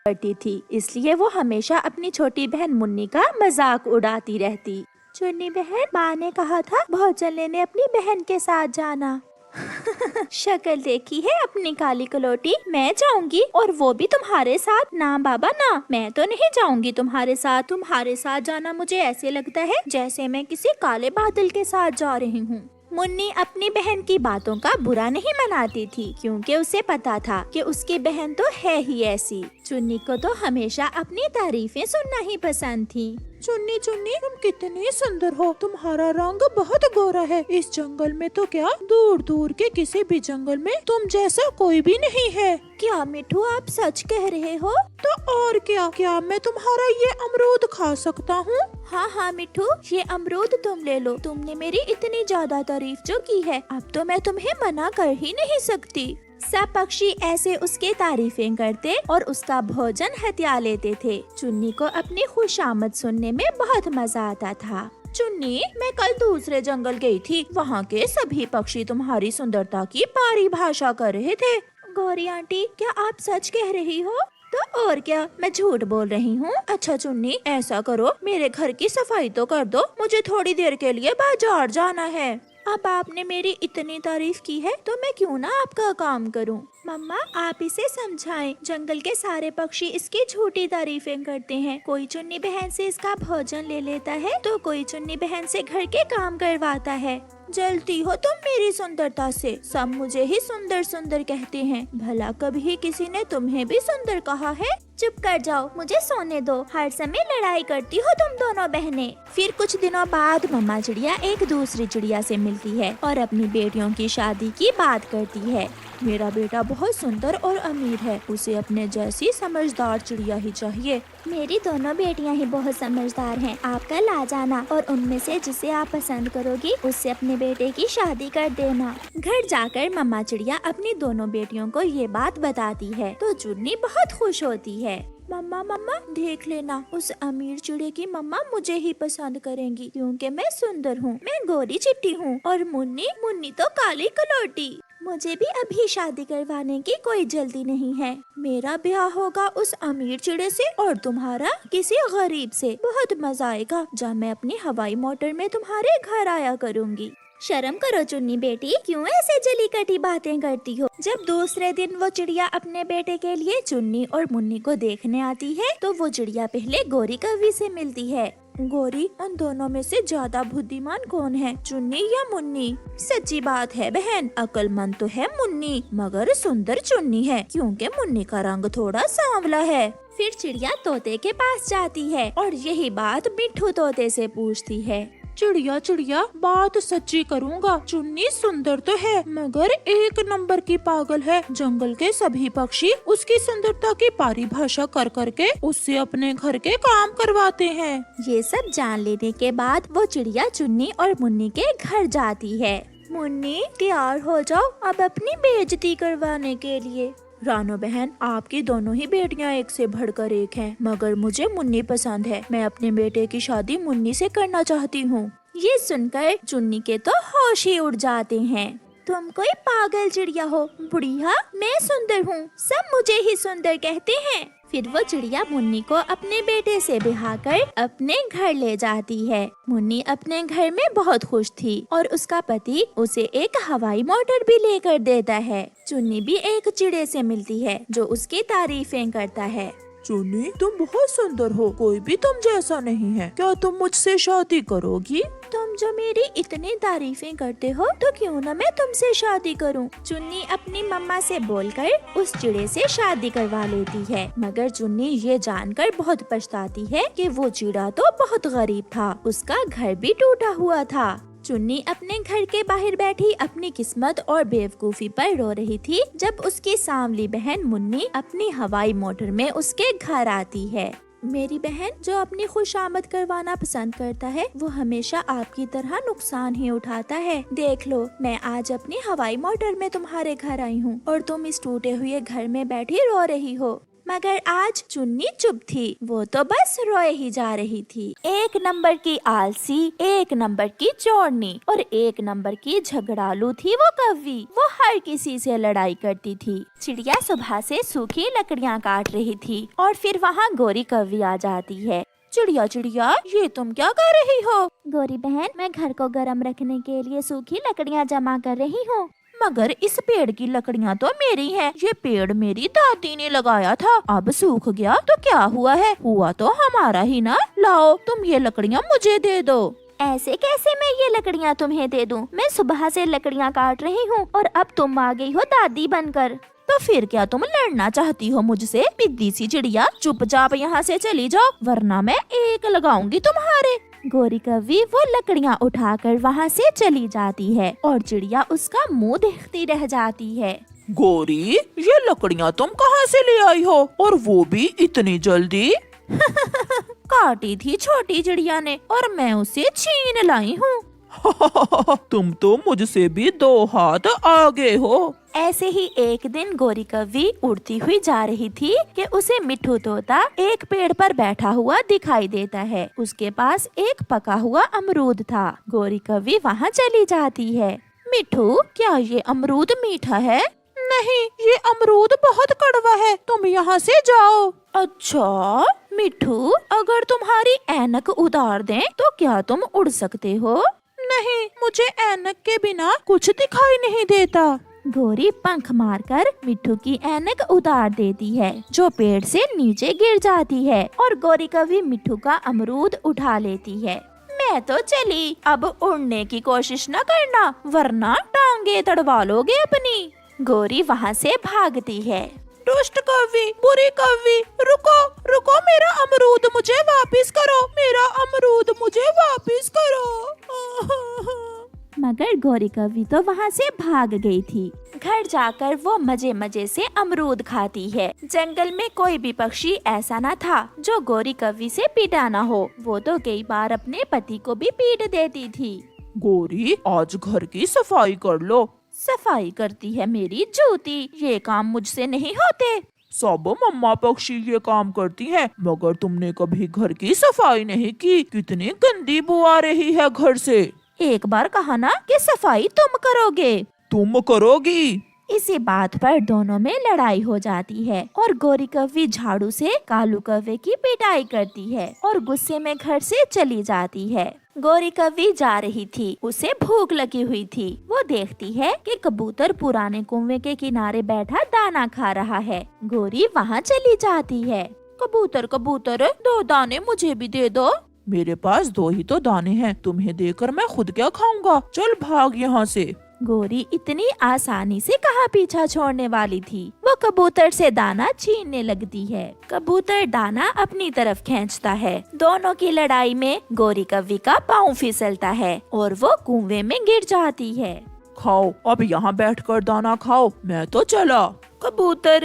करती थी, इसलिए वो हमेशा अपनी छोटी बहन मुन्नी का मजाक उड़ाती रहती। चुन्नी बहन, माँ ने कहा था भोजन लेने अपनी बहन के साथ जाना। शक्ल देखी है अपनी काली कलोटी, मैं जाऊंगी और वो भी तुम्हारे साथ? ना बाबा ना, मैं तो नहीं जाऊंगी तुम्हारे साथ। तुम्हारे साथ जाना मुझे ऐसे लगता है जैसे मैं किसी काले बादल के साथ जा रही हूँ। मुन्नी अपनी बहन की बातों का बुरा नहीं मनाती थी, क्योंकि उसे पता था कि उसकी बहन तो है ही ऐसी। चुन्नी को तो हमेशा अपनी तारीफें सुनना ही पसंद थी। चुन्नी चुन्नी, तुम कितनी सुंदर हो, तुम्हारा रंग बहुत गोरा है। इस जंगल में तो क्या, दूर दूर के किसी भी जंगल में तुम जैसा कोई भी नहीं है। क्या मिठू, आप सच कह रहे हो? तो और क्या मैं तुम्हारा ये अमरूद खा सकता हूँ? हाँ हाँ मिठू, ये अमरूद तुम ले लो। तुमने मेरी इतनी ज्यादा तारीफ जो की है, अब तो मैं तुम्हें मना कर ही नहीं सकती। सब पक्षी ऐसे उसके तारीफें करते और उसका भोजन हत्या लेते थे। चुन्नी को अपनी खुशामद सुनने में बहुत मजा आता था। चुन्नी, मैं कल दूसरे जंगल गई थी, वहाँ के सभी पक्षी तुम्हारी सुंदरता की परिभाषा कर रहे थे। गौरी आंटी, क्या आप सच कह रही हो? तो और क्या, मैं झूठ बोल रही हूँ? अच्छा चुन्नी, ऐसा करो, मेरे घर की सफाई तो कर दो, मुझे थोड़ी देर के लिए बाजार जाना है। अब आपने मेरी इतनी तारीफ की है तो मैं क्यों ना आपका काम करूं। मम्मा, आप इसे समझाएं। जंगल के सारे पक्षी इसकी झूठी तारीफें करते हैं। कोई चुन्नी बहन से इसका भोजन ले लेता है तो कोई चुन्नी बहन से घर के काम करवाता है। जलती हो तुम मेरी सुंदरता से, सब मुझे ही सुंदर सुंदर कहते हैं। भला कभी किसी ने तुम्हें भी सुंदर कहा है? चुप कर जाओ, मुझे सोने दो। हर समय लड़ाई करती हो तुम दोनों बहनें। फिर कुछ दिनों बाद मम्मा चिड़िया एक दूसरी चिड़िया से मिलती है और अपनी बेटियों की शादी की बात करती है। मेरा बेटा बहुत सुंदर और अमीर है, उसे अपने जैसी समझदार चिड़िया ही चाहिए। मेरी दोनों बेटियां ही बहुत समझदार हैं। आप कल आ जाना और उनमें से जिसे आप पसंद करोगी उससे अपने बेटे की शादी कर देना। घर जाकर मम्मा चिड़िया अपनी दोनों बेटियों को ये बात बताती है तो चुन्नी बहुत खुश होती है। मम्मा मम्मा, देख लेना, उस अमीर चिड़े की मम्मा मुझे ही पसंद करेंगी, क्योंकि मैं सुंदर हूँ, मैं गोरी चिट्टी हूँ, और मुन्नी मुन्नी तो काली कलौटी। मुझे भी अभी शादी करवाने की कोई जल्दी नहीं है। मेरा ब्याह होगा उस अमीर चिड़े से और तुम्हारा किसी गरीब से। बहुत मजा आएगा जब मैं अपनी हवाई मोटर में तुम्हारे घर आया करूँगी। शर्म करो चुन्नी बेटी, क्यों ऐसे जली कटी बातें करती हो? जब दूसरे दिन वो चिड़िया अपने बेटे के लिए चुन्नी और मुन्नी को देखने आती है तो वो चिड़िया पहले गोरी कौवी से मिलती है। गोरी, उन दोनों में से ज्यादा बुद्धिमान कौन है, चुन्नी या मुन्नी? सच्ची बात है बहन, अक्लमंद तो है मुन्नी, मगर सुंदर चुन्नी है, क्योंकि मुन्नी का रंग थोड़ा सांवला है। फिर चिड़िया तोते के पास जाती है और यही बात मिठू तोते से पूछती है। चिड़िया चिड़िया, बात सच्ची करूँगा, चुन्नी सुंदर तो है मगर एक नंबर की पागल है। जंगल के सभी पक्षी उसकी सुंदरता की परिभाषा कर करके उससे अपने घर के काम करवाते हैं। ये सब जान लेने के बाद वो चिड़िया चुन्नी और मुन्नी के घर जाती है। मुन्नी, तैयार हो जाओ अब अपनी बेइज्जती करवाने के लिए। रानो बहन, आपकी दोनों ही बेटियां एक से बढ़कर एक हैं, मगर मुझे मुन्नी पसंद है। मैं अपने बेटे की शादी मुन्नी से करना चाहती हूँ। ये सुनकर चुन्नी के तो होश ही उड़ जाते हैं। तुम कोई पागल चिड़िया हो बुढ़िया, मैं सुंदर हूँ, सब मुझे ही सुंदर कहते हैं। फिर वो चिड़िया मुन्नी को अपने बेटे से ब्याह कर अपने घर ले जाती है। मुन्नी अपने घर में बहुत खुश थी और उसका पति उसे एक हवाई मोटर भी लेकर देता है। चुन्नी भी एक चिड़े से मिलती है जो उसकी तारीफें करता है। चुन्नी, तुम बहुत सुंदर हो, कोई भी तुम जैसा नहीं है, क्या तुम मुझसे शादी करोगी? तुम जो मेरी इतनी तारीफें करते हो तो क्यों न मैं तुमसे शादी करूं। चुन्नी अपनी मम्मा से बोलकर उस चिड़े से शादी करवा लेती है, मगर चुन्नी ये जानकर बहुत पछताती है कि वो चिड़ा तो बहुत गरीब था, उसका घर भी टूटा हुआ था। चुन्नी अपने घर के बाहर बैठी अपनी किस्मत और बेवकूफी पर रो रही थी जब उसकी सांवली बहन मुन्नी अपनी हवाई मोटर में उसके घर आती है। मेरी बहन जो अपनी खुशामद करवाना पसंद करता है वो हमेशा आपकी तरह नुकसान ही उठाता है। देख लो, मैं आज अपनी हवाई मोटर में तुम्हारे घर आई हूँ और तुम इस टूटे हुए घर में बैठी रो रही हो। मगर आज चुन्नी चुप थी। वो तो बस रोए ही जा रही थी। 1 नंबर की आलसी, 1 नंबर की चोरनी और 1 नंबर की झगड़ालू थी वो कौवी। वो हर किसी से लड़ाई करती थी। चिड़िया सुबह से सूखी लकड़ियाँ काट रही थी और फिर वहाँ गोरी कौवी आ जाती है। चिड़िया चिड़िया, ये तुम क्या कर रही हो? गोरी बहन, मैं घर को गर्म रखने के लिए सूखी लकड़ियाँ जमा कर रही हूँ। मगर इस पेड़ की लकड़ियाँ तो मेरी हैं। ये पेड़ मेरी दादी ने लगाया था, अब सूख गया तो क्या हुआ है? हुआ तो हमारा ही ना। लाओ, तुम ये लकड़ियाँ मुझे दे दो। ऐसे कैसे मैं ये लकड़ियाँ तुम्हें दे दूँ? मैं सुबह से लकड़ियाँ काट रही हूँ और अब तुम आ गई हो दादी बनकर। तो फिर क्या तुम लड़ना चाहती हो मुझसे? पिद्दी सी चिड़िया, चुपचाप यहाँ से चली जाओ, वरना मैं एक लगाऊंगी तुम्हारे। गोरी कौवी वो लकड़ियाँ उठाकर वहाँ से चली जाती है और चिड़िया उसका मुंह देखती रह जाती है। गोरी, ये लकड़ियाँ तुम कहाँ से ले आई हो, और वो भी इतनी जल्दी? काटी थी छोटी चिड़िया ने और मैं उसे छीन लाई हूँ। तुम तो मुझसे भी 2 हाथ आगे हो। ऐसे ही एक दिन गोरी कौवी उड़ती हुई जा रही थी कि उसे मिट्ठू तोता एक पेड़ पर बैठा हुआ दिखाई देता है। उसके पास एक पका हुआ अमरूद था। गोरी कौवी वहाँ चली जाती है। मिट्ठू, क्या ये अमरूद मीठा है? नहीं, ये अमरूद बहुत कड़वा है, तुम यहाँ से जाओ। अच्छा मिट्ठू, अगर तुम्हारी ऐनक उतार दें तो क्या तुम उड़ सकते हो? नहीं, मुझे ऐनक के बिना कुछ दिखाई नहीं देता। गोरी पंख मारकर मिट्ठू की ऐनक उतार देती है, जो पेड़ से नीचे गिर जाती है और गोरी कौवी मिट्ठू का अमरूद उठा लेती है। मैं तो चली, अब उड़ने की कोशिश न करना, वरना टांगे तड़वा लोगे अपनी। गोरी वहाँ से भागती है। दुष्ट कौवी, बुरी कौवी, रुको रुको, मेरा अमरूद मुझे वापस करो, मेरा अमरूद मुझे वापस करो। मगर गोरी कौवी तो वहाँ से भाग गई थी। घर जाकर वो मजे मजे से अमरूद खाती है। जंगल में कोई भी पक्षी ऐसा न था जो गोरी कौवी से पीटा न हो। वो तो कई बार अपने पति को भी पीट देती थी। गोरी, आज घर की सफाई कर लो। सफाई करती है मेरी जूती, ये काम मुझसे नहीं होते। सब मम्मा पक्षी ये काम करती हैं, मगर तुमने कभी घर की सफाई नहीं की। कितनी गंदी बू आ रही है घर से। एक बार कहा ना कि सफाई तुम करोगे। तुम करोगी? इसी बात पर दोनों में लड़ाई हो जाती है और गोरी कौवी झाड़ू से कालू कौवे की पिटाई करती है और गुस्से में घर से चली जाती है। गोरी कौवी जा रही थी, उसे भूख लगी हुई थी। वो देखती है कि कबूतर पुराने कुएं के किनारे बैठा दाना खा रहा है। गोरी वहाँ चली जाती है। कबूतर कबूतर, 2 दाने मुझे भी दे दो। मेरे पास 2 ही तो दाने हैं, तुम्हें देकर मैं खुद क्या खाऊंगा? चल भाग यहाँ से। गोरी इतनी आसानी से कहाँ पीछा छोड़ने वाली थी। वो कबूतर से दाना छीनने लगती है। कबूतर दाना अपनी तरफ खींचता है। दोनों की लड़ाई में गोरी कौवी का पाँव फिसलता है और वो कुएं में गिर जाती है। खाओ, अब यहाँ बैठकर दाना खाओ, मैं तो चला। कबूतर,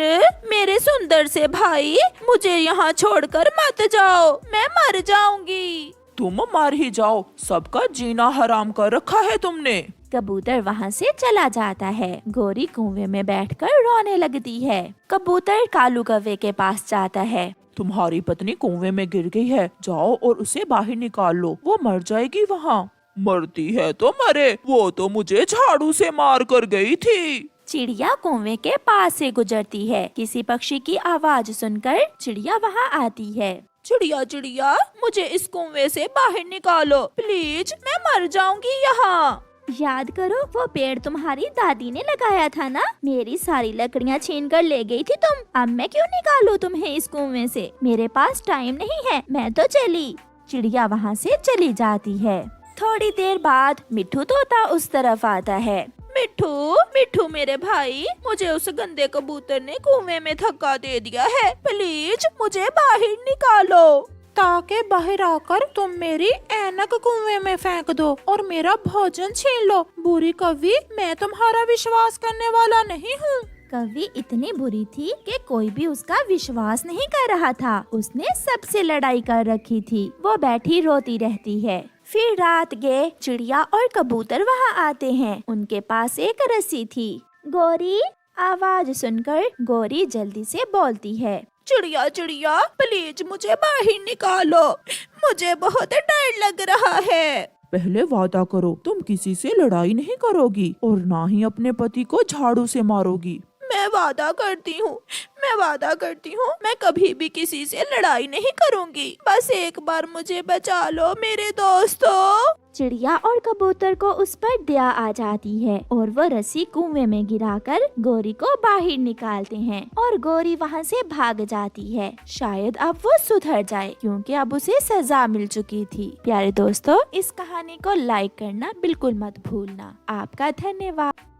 मेरे सुंदर से भाई, मुझे यहाँ छोड़कर मत जाओ, मैं मर जाऊंगी। तुम मर ही जाओ, सबका जीना हराम कर रखा है तुमने। कबूतर वहाँ से चला जाता है। गोरी कुएं में बैठकर रोने लगती है। कबूतर कालू कौवे के पास जाता है। तुम्हारी पत्नी कुएं में गिर गई है, जाओ और उसे बाहर निकाल लो, वो मर जाएगी वहाँ। मरती है तो मरे, वो तो मुझे झाड़ू से मार कर गई थी। चिड़िया कुएं के पास से गुजरती है। किसी पक्षी की आवाज सुनकर चिड़िया वहाँ आती है। चिड़िया चिड़िया, मुझे इस कुएं से बाहर निकालो प्लीज, मैं मर जाऊंगी यहाँ। याद करो, वो पेड़ तुम्हारी दादी ने लगाया था ना? मेरी सारी लकड़ियाँ छीन कर ले गई थी तुम। अब मैं क्यों निकालूं तुम्हें इस कुएं से? मेरे पास टाइम नहीं है, मैं तो चली। चिड़िया वहाँ से चली जाती है। थोड़ी देर बाद मिट्ठू तोता उस तरफ आता है। मिट्ठू मिट्ठू मेरे भाई, मुझे उस गंदे कबूतर ने कुएं में धक्का दे दिया है, प्लीज मुझे बाहर निकालो। ताकि बाहर आकर तुम मेरी ऐनक कुएं में फेंक दो और मेरा भोजन छीन लो। बुरी कौवी, मैं तुम्हारा विश्वास करने वाला नहीं हूँ। कौवी इतनी बुरी थी कि कोई भी उसका विश्वास नहीं कर रहा था। उसने सबसे लड़ाई कर रखी थी। वो बैठी रोती रहती है। फिर रात गए, चिड़िया और कबूतर वहाँ आते हैं। उनके पास एक रस्सी थी। गोरी, आवाज सुनकर गोरी जल्दी से बोलती है। चिड़िया चिड़िया प्लीज मुझे बाहर निकालो, मुझे बहुत डर लग रहा है। पहले वादा करो तुम किसी से लड़ाई नहीं करोगी और ना ही अपने पति को झाड़ू से मारोगी। मैं वादा करती हूँ, मैं वादा करती हूँ, मैं कभी भी किसी से लड़ाई नहीं करूँगी। बस एक बार मुझे बचा लो मेरे दोस्तों। चिड़िया और कबूतर को उस पर दया आ जाती है और वो रस्सी कुएं में गिराकर गौरी को बाहर निकालते हैं और गौरी वहाँ से भाग जाती है। शायद अब वो सुधर जाए क्योंकि अब उसे सजा मिल चुकी थी। प्यारे दोस्तों, इस कहानी को लाइक करना बिल्कुल मत भूलना। आपका धन्यवाद।